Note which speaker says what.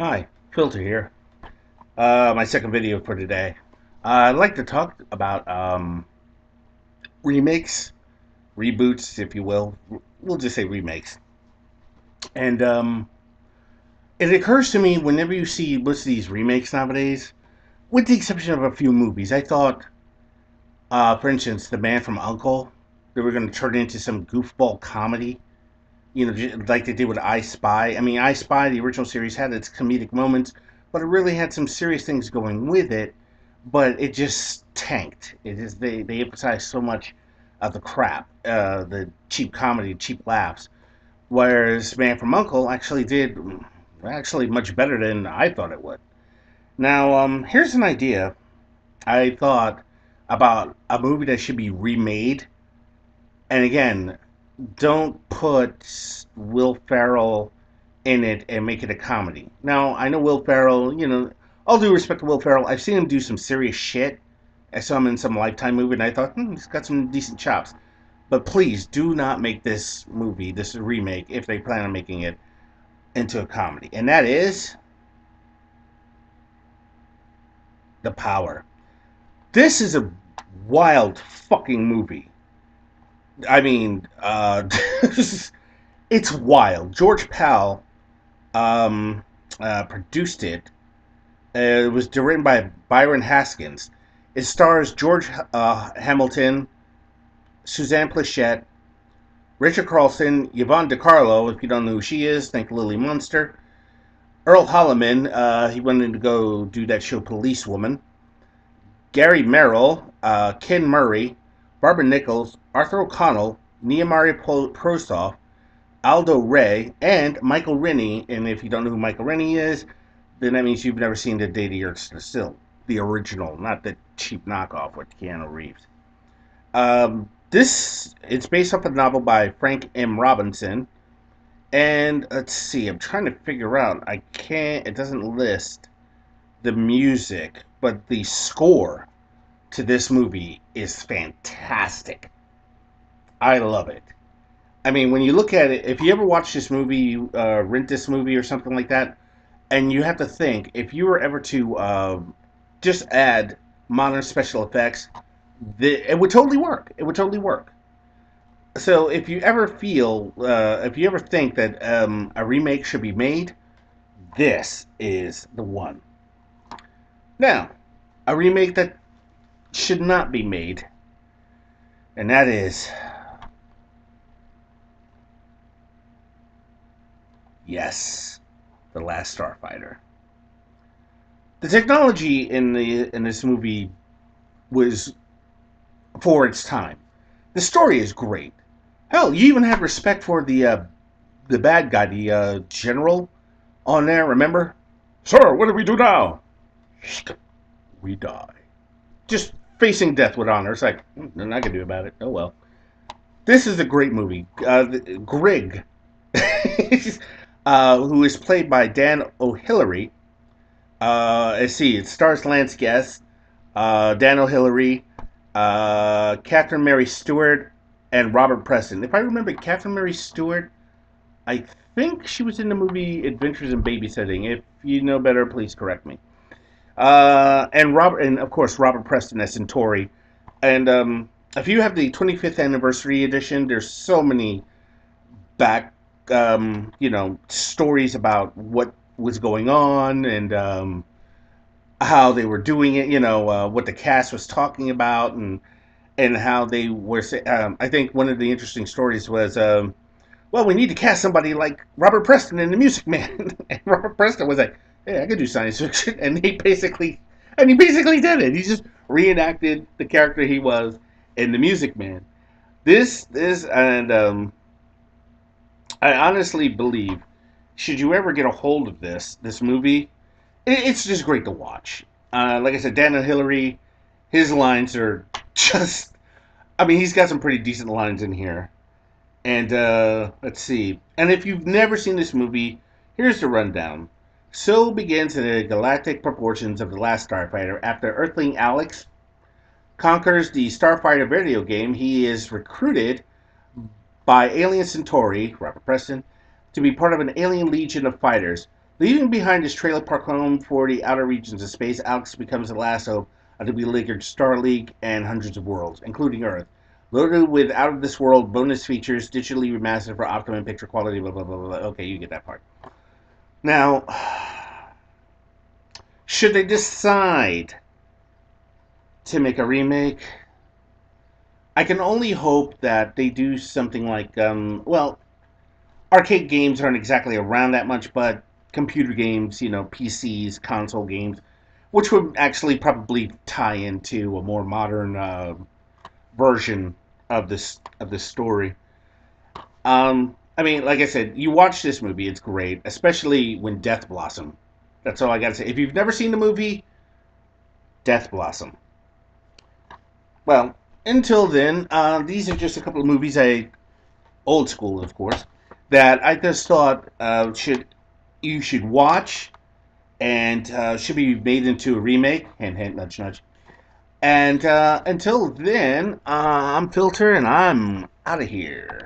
Speaker 1: Hi, Filter here. My second video for today. I'd like to talk about remakes, reboots, if you will. We'll just say remakes. And it occurs to me whenever you see most of these remakes nowadays, with the exception of a few movies, I thought, for instance, The Man from U.N.C.L.E., they were going to turn it into some goofball comedy. You know, like they did with I Spy. I mean, I Spy, the original series, had its comedic moments, but it really had some serious things going with it. But it just tanked. It is they emphasized so much of the crap, the cheap comedy, cheap laughs. Whereas Man from Uncle actually did actually much better than I thought it would. Now, here's an idea I thought about a movie that should be remade. And again, don't put Will Ferrell in it and make it a comedy. Now, I know Will Ferrell, all due respect to Will Ferrell, I've seen him do some serious shit. I saw him in some Lifetime movie, and I thought, he's got some decent chops. But please do not make this movie, this remake, if they plan on making it, into a comedy. And that is The Power. This is a wild fucking movie. I mean, it's wild. George Powell um, produced it. It was written by Byron Haskins. It stars George Hamilton, Suzanne Pleshette, Richard Carlson, Yvonne DiCarlo, if you don't know who she is, think Lily Munster, Earl Holliman, he went in to go do that show Policewoman, Gary Merrill, Ken Murray, Barbara Nichols, Arthur O'Connell, Nehemiah Prosoff, Aldo Ray, and Michael Rennie. And if you don't know who Michael Rennie is, then that means you've never seen The Day the Earth Stood Still, the original, not the cheap knockoff with Keanu Reeves. This it's based off a novel by Frank M. Robinson, and let's see, I'm trying to figure out. I can't. It doesn't list the music, but the score to this movie is fantastic. I love it. I mean, when you look at it, if you ever watch this movie, rent this movie or something like that, and you have to think, if you were ever to just add modern special effects, it would totally work. It would totally work. So if you ever think that a remake should be made, this is the one. Now, a remake that should not be made, and that is, yes, The Last Starfighter. The technology in this movie was for its time. The story is great. Hell, you even had respect for the bad guy, the general on there. Remember, sir? What do we do now? We die. Just facing death with honor. It's like nothing I can do about it. Oh well. This is a great movie. Grig, who is played by Dan O'Hillery. Let's see. It stars Lance Guest, Dan O'Hillery, Catherine Mary Stewart, and Robert Preston. If I remember, Catherine Mary Stewart, I think she was in the movie Adventures in Babysitting. If you know better, please correct me. And of course Robert Preston as Centauri. And if you have the 25th anniversary edition, there's so many back, stories about what was going on and how they were doing it. What the cast was talking about and how they were. I think one of the interesting stories was. Well, we need to cast somebody like Robert Preston in The Music Man. And Robert Preston was like, hey, I could do science fiction. And he basically did it. He just reenacted the character he was in The Music Man. And I honestly believe, should you ever get a hold of this movie, it's just great to watch. Like I said, Daniel Hillary, his lines are just, I mean, he's got some pretty decent lines in here. And let's see. And if you've never seen this movie, here's the rundown. So begins the galactic proportions of The Last Starfighter. After Earthling Alex conquers the Starfighter video game, he is recruited by Alien Centauri, Robert Preston, to be part of an alien legion of fighters. Leaving behind his trailer park home for the outer regions of space, Alex becomes the last hope of the beleaguered Star League and hundreds of worlds, including Earth. Loaded with out of this world bonus features, digitally remastered for optimum picture quality, blah, blah, blah, blah. Okay, you get that part. Now, should they decide to make a remake, I can only hope that they do something like, well, arcade games aren't exactly around that much, but computer games, PCs, console games, which would actually probably tie into a more modern version of this story. I mean, like I said, you watch this movie, it's great, especially when Death Blossom. That's all I gotta say. If you've never seen the movie, Death Blossom. Well, until then, these are just a couple of movies old school, of course, that I just thought you should watch and should be made into a remake. Hint, hint, nudge, nudge. And until then, I'm Filter, and I'm out of here.